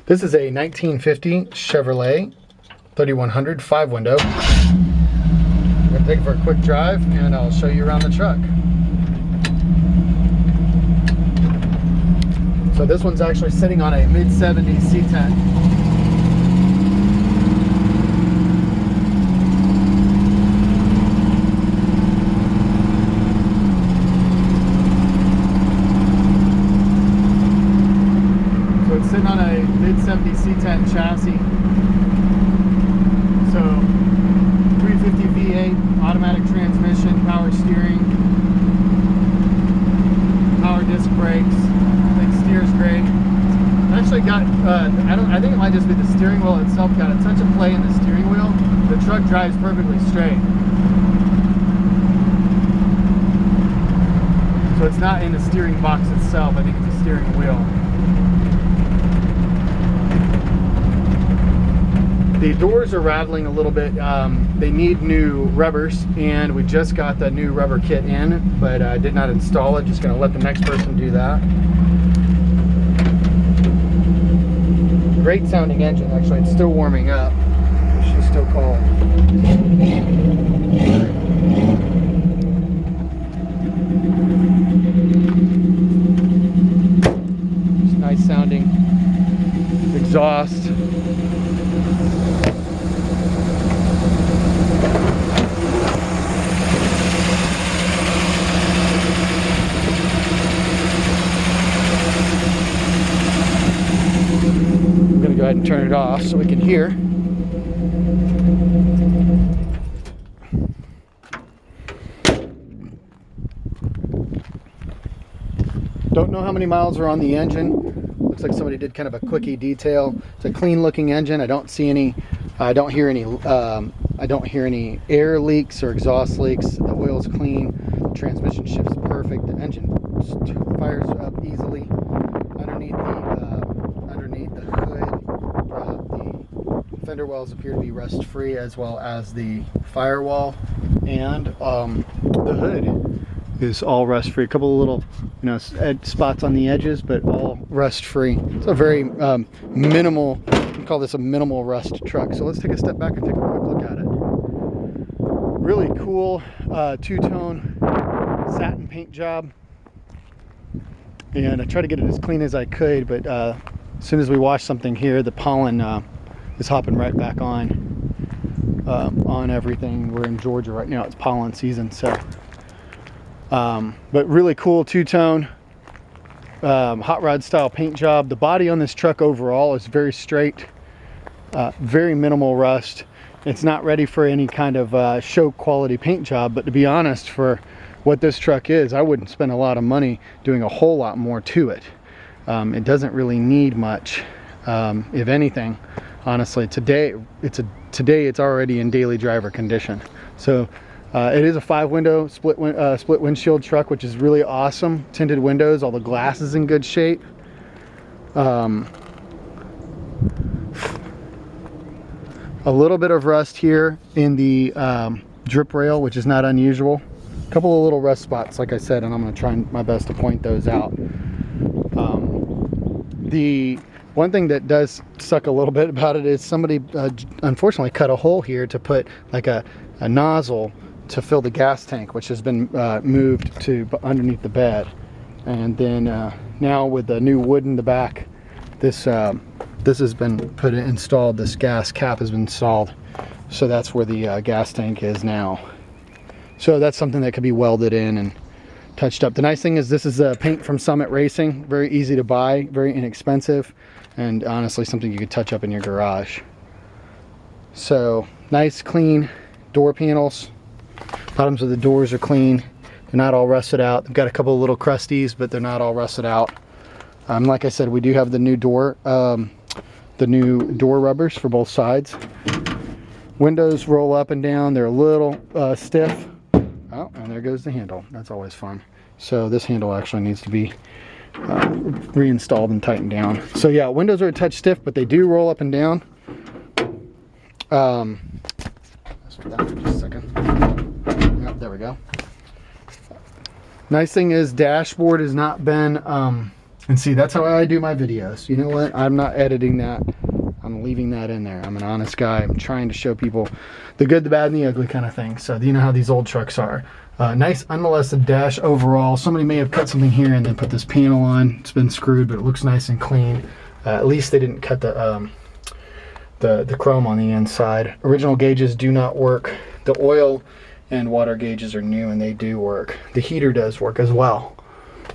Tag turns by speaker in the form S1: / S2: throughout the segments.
S1: This is a 1950 Chevrolet 3100 5-window. I'm going to take it for a quick drive and I'll show you around the truck. So this one's actually sitting on a mid-70s C10. Sitting on a mid-70 C10 chassis. So 350 V8, automatic transmission, power steering, power disc brakes. I think steers great. Actually got, I think it might just be the steering wheel itself got a touch of play in the steering wheel. The truck drives perfectly straight. So it's not in the steering box itself, I think it's a steering wheel. The doors are rattling a little bit. They need new rubbers, and we just got the new rubber kit in, but I did not install it. Just going to let the next person do that. Great sounding engine, actually. It's still warming up. She's still cold. Just nice sounding exhaust. I'm going to go ahead and turn it off so we can hear. Don't know how many miles are on the engine. Looks like somebody did kind of a quickie detail. It's a clean looking engine. I don't see any, I don't hear any air leaks or exhaust leaks. The oil's clean. The transmission shifts perfect. The engine fires up easily. Underneath the hood, the fender wells appear to be rust free, as well as the firewall, and the hood is all rust free. A couple of little, spots on the edges, but all rust free. It's a very minimal. We call this a minimal rust truck. So let's take a step back and take a quick look at it. Really cool two-tone satin paint job. And I tried to get it as clean as I could, but as soon as we wash something here, the pollen is hopping right back on everything. We're in Georgia right now. It's pollen season, so. But really cool two-tone hot rod style paint job. The body on this truck overall is very straight, very minimal rust. It's not ready for any kind of show quality paint job, but to be honest, for what this truck is, I wouldn't spend a lot of money doing a whole lot more to it. It doesn't really need much, if anything. Honestly, today it's already in daily driver condition. So it is a 5-window split windshield truck, which is really awesome. Tinted windows, all the glass is in good shape. A little bit of rust here in the drip rail, which is not unusual. A couple of little rust spots, like I said, and I'm going to try my best to point those out. The one thing that does suck a little bit about it is somebody unfortunately cut a hole here to put like a nozzle to fill the gas tank, which has been moved to underneath the bed. And then now with the new wood in the back, this has been installed. This gas cap has been installed, so that's where the gas tank is now. So that's something that could be welded in and touched up. The nice thing is this is paint from Summit Racing. Very easy to buy, very inexpensive, and honestly something you could touch up in your garage. So nice clean door panels. Bottoms of the doors are clean. They're not all rusted out. They've got a couple of little crusties, but they're not all rusted out. Like I said, we do have the new door rubbers for both sides. Windows roll up and down. They're a little stiff. Oh, and there goes the handle. That's always fun. So this handle actually needs to be reinstalled and tightened down. So yeah, windows are a touch stiff, but they do roll up and down. Let's do that for just a second. Yep, there we go. Nice thing is dashboard has not been And see, that's how I do my videos. You know what? I'm not editing that. I'm leaving that in there. I'm an honest guy. I'm trying to show people the good, the bad, and the ugly kind of thing. So you know how these old trucks are. Nice unmolested dash overall. Somebody may have cut something here and then put this panel on. It's been screwed, but it looks nice and clean. At least they didn't cut the chrome on the inside. Original gauges do not work. The oil and water gauges are new and they do work. The heater does work as well.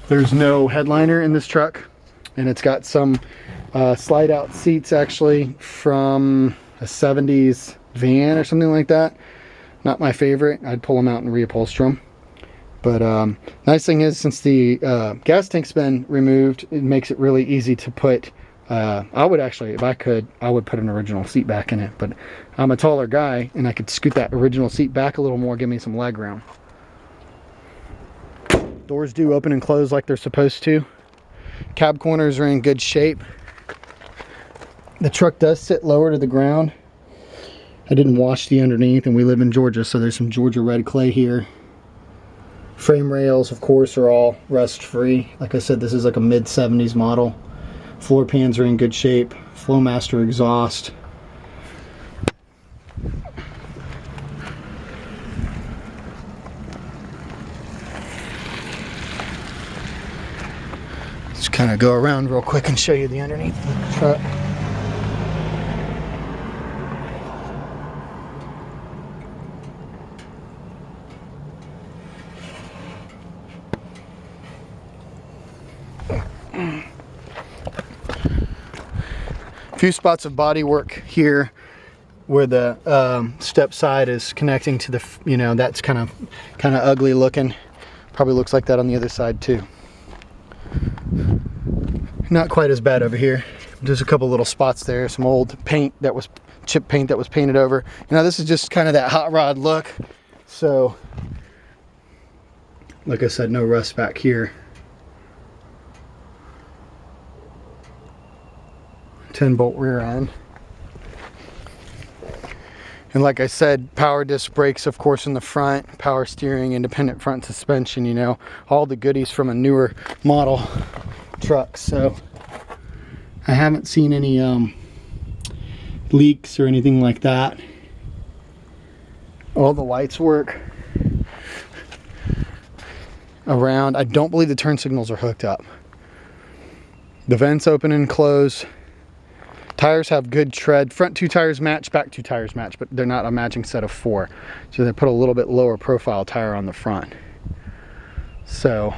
S1: There's no headliner in this truck, and it's got some slide out seats actually from a 70s van or something like that. Not my favorite. I'd pull them out and reupholster them. But nice thing is, since the gas tank's been removed, it makes it really easy to put, I would actually, if I could, I would put an original seat back in it, but I'm a taller guy and I could scoot that original seat back a little more, give me some leg room. Doors do open and close like they're supposed to. Cab corners are in good shape. The truck does sit lower to the ground. I didn't wash the underneath, and we live in Georgia, so there's some Georgia red clay here. Frame rails, of course, are all rust free. Like I said, this is like a mid-70s model. Floor pans are in good shape. Flowmaster exhaust. Just kind of go around real quick and show you the underneath of the truck. Few spots of body work here where the step side is connecting to the, you know, that's kind of ugly looking. Probably looks like that on the other side too. Not quite as bad over here. There's a couple little spots there, some old paint that was chip paint that was painted over. You know, this is just kind of that hot rod look. So, like I said, no rust back here. 10-bolt rear end. And like I said, power disc brakes, of course, in the front, power steering, independent front suspension, you know, all the goodies from a newer model truck. So I haven't seen any leaks or anything like that. All the lights work around. I don't believe the turn signals are hooked up. The vents open and close. Tires have good tread. Front two tires match, back two tires match, but they're not a matching set of 4. So they put a little bit lower profile tire on the front. So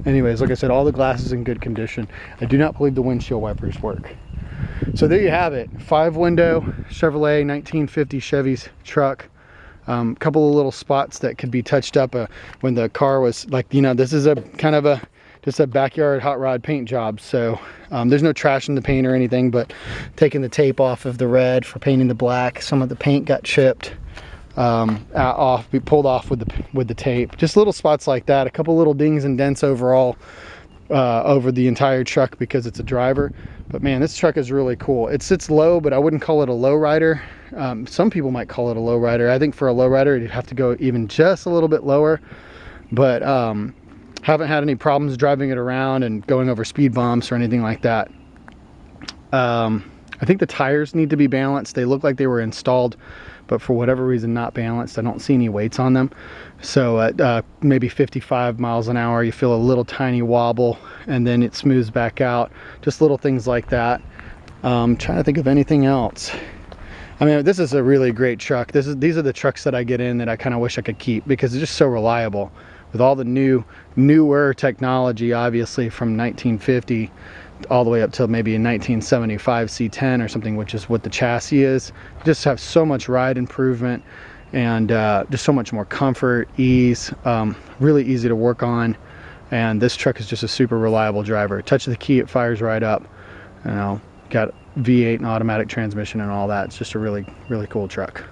S1: anyways, like I said, all the glass is in good condition. I do not believe the windshield wipers work. So there you have it. 5-window Chevrolet 1950 Chevy's truck. Couple of little spots that could be touched up when the car was, like, you know, this is a kind of just a backyard hot rod paint job. So there's no trash in the paint or anything, but taking the tape off of the red for painting the black. Some of the paint got chipped pulled off with the tape. Just little spots like that. A couple little dings and dents overall over the entire truck because it's a driver. But man, this truck is really cool. It sits low, but I wouldn't call it a low rider. Some people might call it a low rider. I think for a low rider, you'd have to go even just a little bit lower. But haven't had any problems driving it around and going over speed bumps or anything like that. I think the tires need to be balanced. They look like they were installed, but for whatever reason not balanced. I don't see any weights on them. So at maybe 55 miles an hour, you feel a little tiny wobble and then it smooths back out. Just little things like that. Trying to think of anything else. I mean, this is a really great truck. These are the trucks that I get in that I kind of wish I could keep because it's just so reliable. With all the newer technology, obviously from 1950 all the way up till maybe a 1975 C10 or something, which is what the chassis is. You just have so much ride improvement and just so much more comfort, ease, really easy to work on. And this truck is just a super reliable driver. Touch the key, it fires right up. You know, got V8 and automatic transmission and all that. It's just a really, really cool truck.